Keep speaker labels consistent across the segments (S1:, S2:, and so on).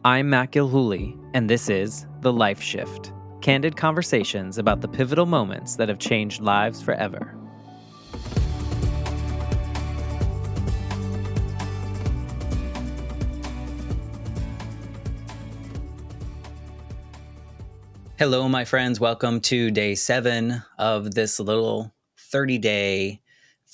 S1: I'm Matt Gilhooly, and this is The Life Shift, candid conversations about the pivotal moments that have changed lives forever. Hello, my friends. Welcome to day 7 of this little 30-day,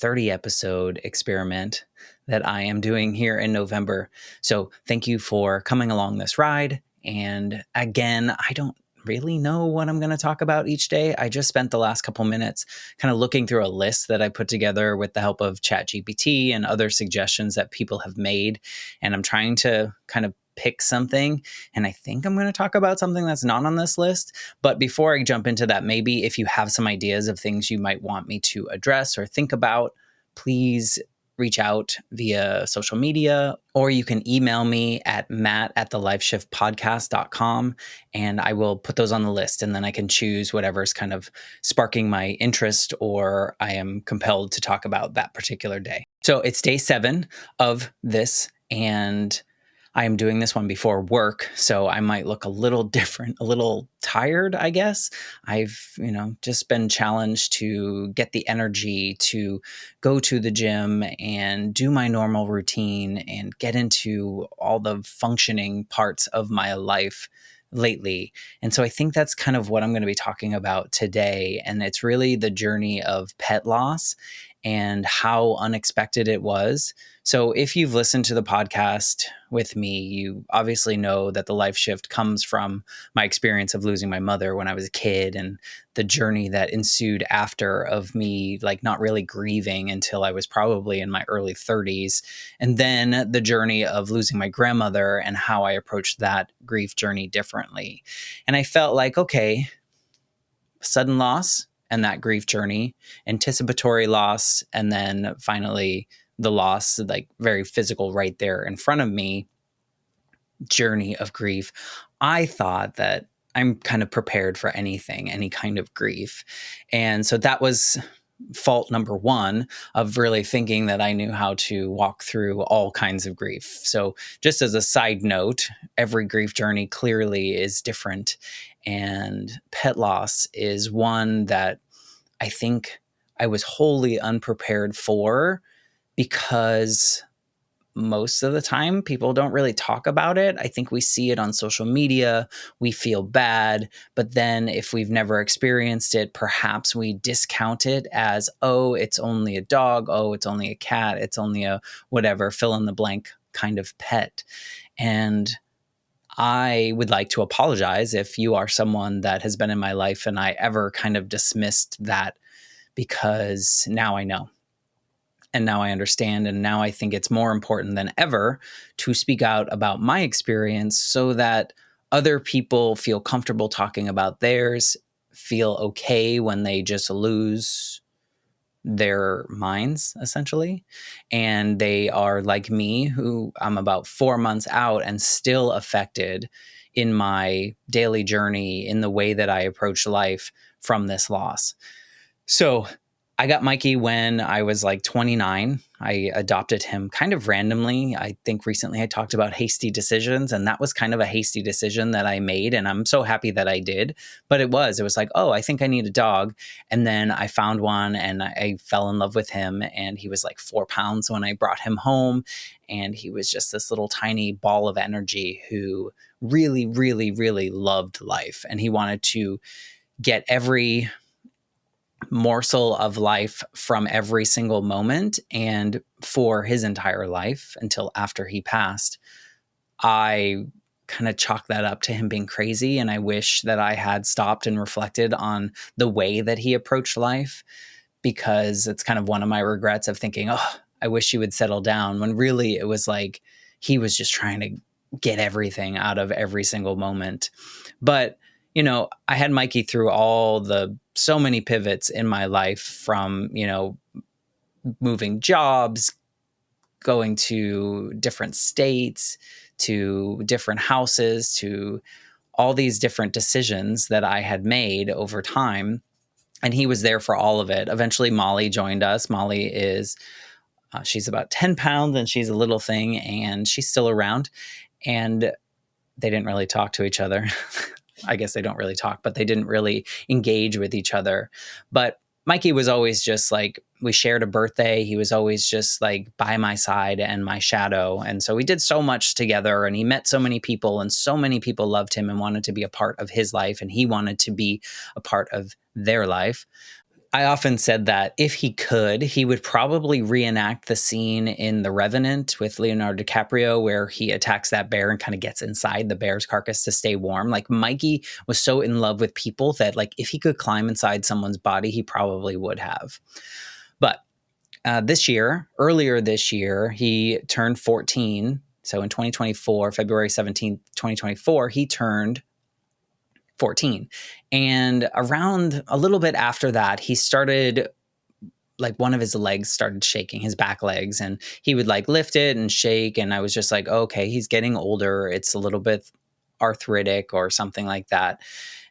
S1: 30-episode experiment that I am doing here in November. So thank you for coming along this ride. And again, I don't really know what I'm going to talk about each day. I just spent the last couple minutes kind of looking through a list that I put together with the help of ChatGPT and other suggestions that people have made. And I'm trying to kind of pick something. And I think I'm going to talk about something that's not on this list. But before I jump into that, maybe if you have some ideas of things you might want me to address or think about, please reach out via social media, or you can email me at matt@thelifeshiftpodcast.com, and I will put those on the list, and then I can choose whatever's kind of sparking my interest or I am compelled to talk about that particular day. So it's day 7 of this, and I am doing this one before work, so I might look a little different, a little tired, I guess. I've, just been challenged to get the energy to go to the gym and do my normal routine and get into all the functioning parts of my life lately. And so I think that's kind of what I'm going to be talking about today. And it's really the journey of pet loss and how unexpected it was. So if you've listened to the podcast with me, you obviously know that the life shift comes from my experience of losing my mother when I was a kid and the journey that ensued after of me not really grieving until I was probably in my early 30s. And then the journey of losing my grandmother and how I approached that grief journey differently. And I felt like, okay, sudden loss and that grief journey, anticipatory loss, and then finally the loss, very physical right there in front of me, journey of grief. I thought that I'm kind of prepared for anything, any kind of grief. And so that was fault number 1 of really thinking that I knew how to walk through all kinds of grief. So just as a side note, every grief journey clearly is different. And pet loss is one that I think I was wholly unprepared for, because most of the time people don't really talk about it. I think we see it on social media, we feel bad, but then if we've never experienced it, perhaps we discount it as, oh, it's only a dog, oh, it's only a cat, it's only a whatever, fill in the blank kind of pet. And I would like to apologize if you are someone that has been in my life and I ever kind of dismissed that, because now I know. And now I understand. And now I think it's more important than ever to speak out about my experience so that other people feel comfortable talking about theirs, feel okay when they just lose their minds, essentially. And they are like me, who I'm about 4 months out and still affected in my daily journey, in the way that I approach life from this loss. So I got Mikey when I was 29. I adopted him kind of randomly. I think recently I talked about hasty decisions, and that was kind of a hasty decision that I made. And I'm so happy that I did. But it was like, oh, I think I need a dog. And then I found one and I fell in love with him. And he was 4 pounds when I brought him home. And he was just this little tiny ball of energy who really, really, really loved life. And he wanted to get every morsel of life from every single moment. And for his entire life until after he passed, I kind of chalk that up to him being crazy. And I wish that I had stopped and reflected on the way that he approached life, because it's kind of one of my regrets of thinking, oh, I wish he would settle down, when really it was he was just trying to get everything out of every single moment. But I had Mikey through so many pivots in my life, from, moving jobs, going to different states, to different houses, to all these different decisions that I had made over time. And he was there for all of it. Eventually, Molly joined us. Molly is, she's about 10 pounds and she's a little thing, and she's still around. And they didn't really talk to each other. I guess they don't really talk, but they didn't really engage with each other. But Mikey was always just like, we shared a birthday. He was always just like by my side and my shadow. And so we did so much together, and he met so many people, and so many people loved him and wanted to be a part of his life. And he wanted to be a part of their life. I often said that if he could, he would probably reenact the scene in The Revenant with Leonardo DiCaprio, where he attacks that bear and kind of gets inside the bear's carcass to stay warm. Like, Mikey was so in love with people that, like, if he could climb inside someone's body, he probably would have. But earlier this year, he turned 14. So in 2024, February 17th, 2024, he turned 14. And around a little bit after that, he started, like, one of his legs started shaking, his back legs, and he would like lift it and shake. And I was just like, okay, he's getting older. It's a little bit arthritic or something like that.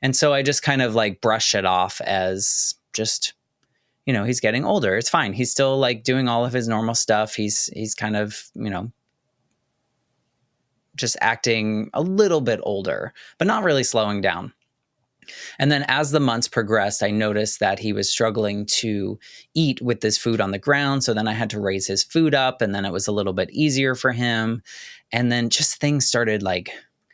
S1: And so I just kind of like brush it off as just, he's getting older. It's fine. He's still like doing all of his normal stuff. He's kind of, just acting a little bit older, but not really slowing down. And then as the months progressed, I noticed that he was struggling to eat with this food on the ground. So then I had to raise his food up, and then it was a little bit easier for him. And then just things started like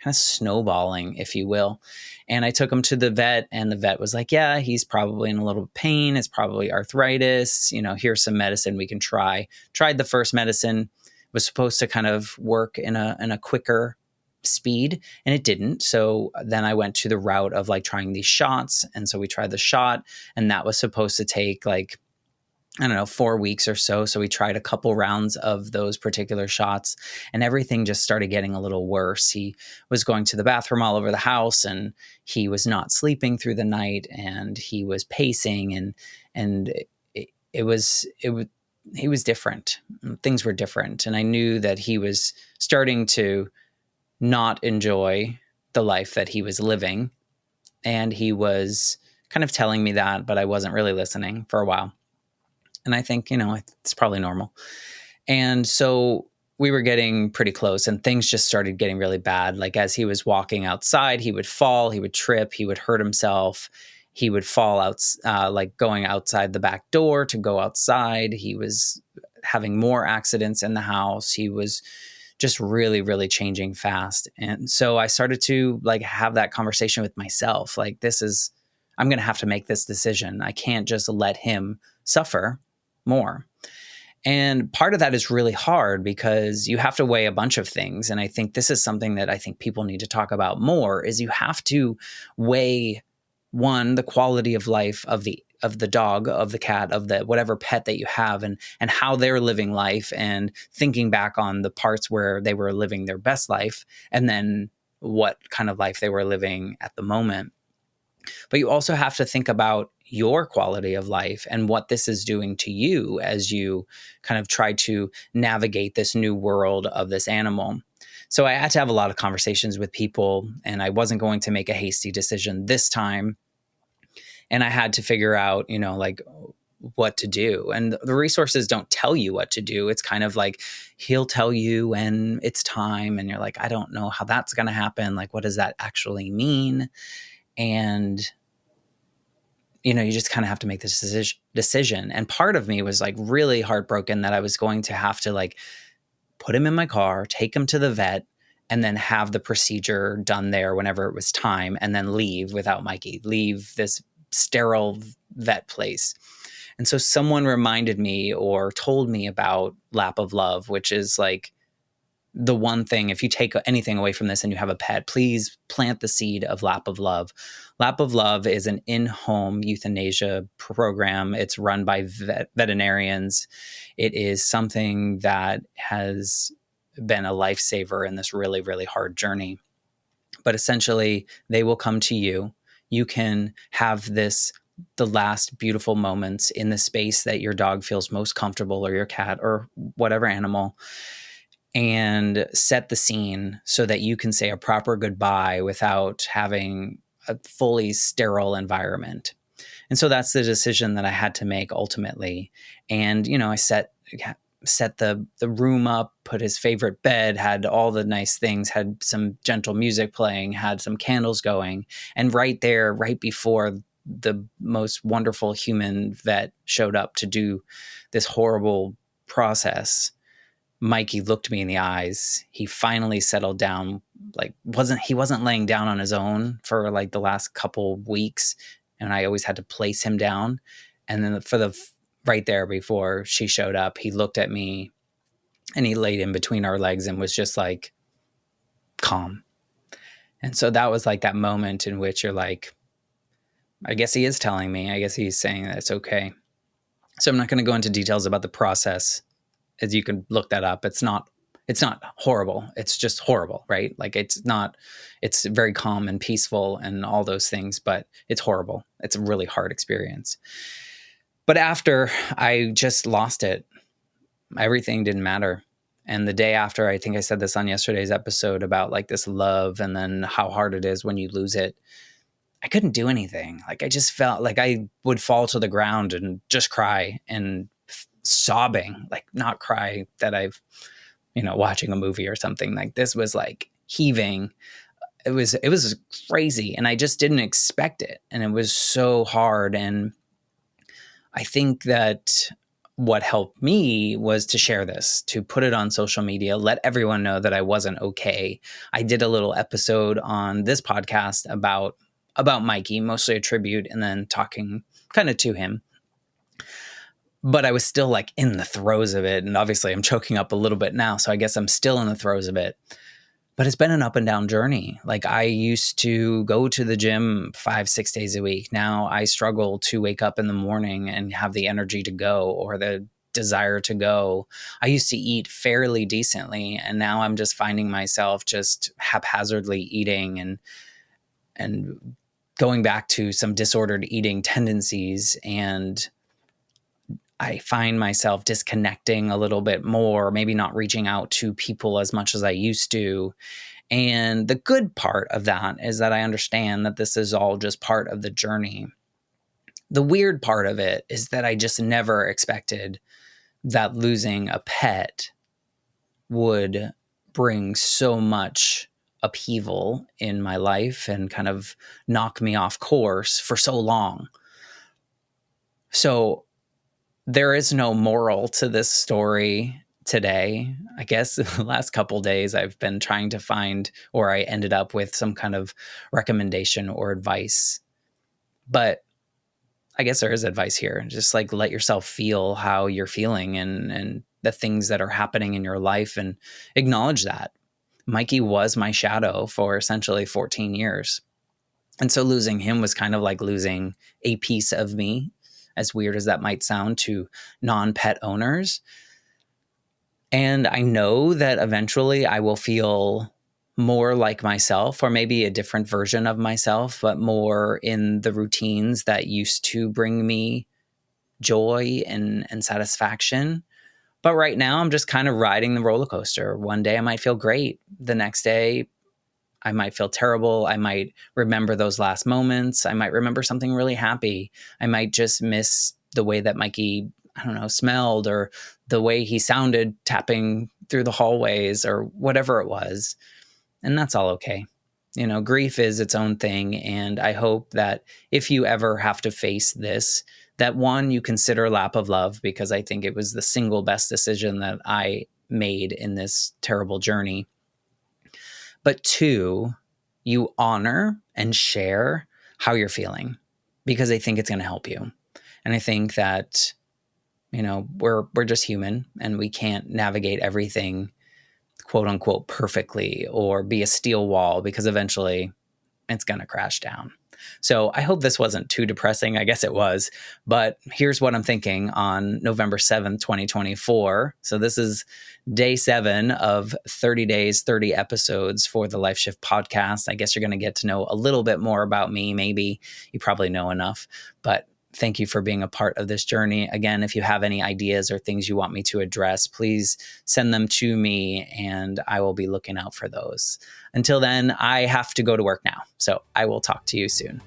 S1: kind of snowballing, if you will. And I took him to the vet, and the vet was like, yeah, he's probably in a little pain. It's probably arthritis. Here's some medicine we can try. Tried the first medicine, was supposed to kind of work in a quicker speed, and it didn't. So then I went to the route of like trying these shots. And so we tried the shot, and that was supposed to take like, I don't know, 4 weeks or so. So we tried a couple rounds of those particular shots, and everything just started getting a little worse. He was going to the bathroom all over the house, and he was not sleeping through the night, and he was pacing, and he was different. Things were different. And I knew that he was starting to not enjoy the life that he was living. And he was kind of telling me that, but I wasn't really listening for a while. And I think, it's probably normal. And so we were getting pretty close, and things just started getting really bad. Like, as he was walking outside, he would fall, he would trip, he would hurt himself. He would fall out, like going outside the back door to go outside. He was having more accidents in the house. He was just really, really changing fast. And so I started to like have that conversation with myself. Like, I'm going to have to make this decision. I can't just let him suffer more. And part of that is really hard because you have to weigh a bunch of things. And I think this is something that I think people need to talk about more, is you have to weigh, one, the quality of life of the dog, of the cat, of the whatever pet that you have, and how they're living life, and thinking back on the parts where they were living their best life, and then what kind of life they were living at the moment. But you also have to think about your quality of life and what this is doing to you as you kind of try to navigate this new world of this animal. So I had to have a lot of conversations with people, and I wasn't going to make a hasty decision this time. And I had to figure out, like, what to do. And the resources don't tell you what to do. It's kind of like, he'll tell you when it's time. And you're like, I don't know how that's going to happen. Like, what does that actually mean? And, you just kind of have to make this decision. And part of me was like really heartbroken that I was going to have to like put him in my car, take him to the vet, and then have the procedure done there whenever it was time, and then leave without Mikey, leave this sterile vet place. And so someone reminded me or told me about Lap of Love, which is like the one thing, if you take anything away from this and you have a pet, please plant the seed of Lap of Love. Lap of Love is an in-home euthanasia program. It's run by veterinarians. It is something that has been a lifesaver in this really, really hard journey. But essentially, they will come to you. You can have the last beautiful moments in the space that your dog feels most comfortable, or your cat, or whatever animal, and set the scene so that you can say a proper goodbye without having a fully sterile environment. And so that's the decision that I had to make ultimately. And, I set set the room up, put his favorite bed, had all the nice things, had some gentle music playing, had some candles going. And right there, right before the most wonderful human vet showed up to do this horrible process, Mikey looked me in the eyes. He finally settled down. Like he wasn't laying down on his own for like the last couple weeks, and I always had to place him down. And then right there before she showed up, he looked at me and he laid in between our legs and was just like calm. And so that was like that moment in which you're like, I guess he is telling me. I guess he's saying that it's okay. So I'm not going to go into details about the process, as you can look that up. It's not horrible. It's just horrible, right? Like it's very calm and peaceful and all those things, but it's horrible. It's a really hard experience. But after, I just lost it. Everything didn't matter. And the day after, I think I said this on yesterday's episode about like this love and then how hard it is when you lose it. I couldn't do anything. Like I just felt like I would fall to the ground and just cry and sobbing, like not cry that I've, watching a movie or something. Like this was like heaving. It was crazy. And I just didn't expect it. And it was so hard. And I think that what helped me was to share this, to put it on social media, let everyone know that I wasn't okay. I did a little episode on this podcast about Mikey, mostly a tribute, and then talking kind of to him. But I was still like in the throes of it. And obviously I'm choking up a little bit now. So I guess I'm still in the throes of it. But it's been an up and down journey. Like I used to go to the gym 5-6 days a week. Now I struggle to wake up in the morning and have the energy to go or the desire to go. I used to eat fairly decently. And now I'm just finding myself just haphazardly eating and going back to some disordered eating tendencies. And I find myself disconnecting a little bit more, maybe not reaching out to people as much as I used to. And the good part of that is that I understand that this is all just part of the journey. The weird part of it is that I just never expected that losing a pet would bring so much upheaval in my life and kind of knock me off course for so long. So there is no moral to this story today. I guess the last couple days I've been trying to find, or I ended up with some kind of recommendation or advice. But I guess there is advice here. Just like let yourself feel how you're feeling and the things that are happening in your life and acknowledge that. Mikey was my shadow for essentially 14 years. And so losing him was kind of like losing a piece of me, as weird as that might sound to non-pet owners. And I know that eventually I will feel more like myself, or maybe a different version of myself, but more in the routines that used to bring me joy and satisfaction. But right now I'm just kind of riding the roller coaster. One day I might feel great. The next day I might feel terrible. I might remember those last moments. I might remember something really happy. I might just miss the way that Mikey, smelled or the way he sounded tapping through the hallways or whatever it was. And that's all okay. Grief is its own thing. And I hope that if you ever have to face this, that one, you consider Lap of Love, because I think it was the single best decision that I made in this terrible journey. But two, you honor and share how you're feeling, because I think it's going to help you. And I think that, we're just human and we can't navigate everything quote unquote perfectly or be a steel wall, because eventually it's going to crash down. So I hope this wasn't too depressing. I guess it was, but here's what I'm thinking on November 7th, 2024. So this is day 7 of 30 days, 30 episodes for the Life Shift podcast. I guess you're going to get to know a little bit more about me. Maybe you probably know enough, but thank you for being a part of this journey. Again, if you have any ideas or things you want me to address, please send them to me and I will be looking out for those. Until then, I have to go to work now. So I will talk to you soon.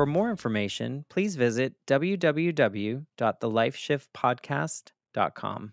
S1: For more information, please visit www.thelifeshiftpodcast.com.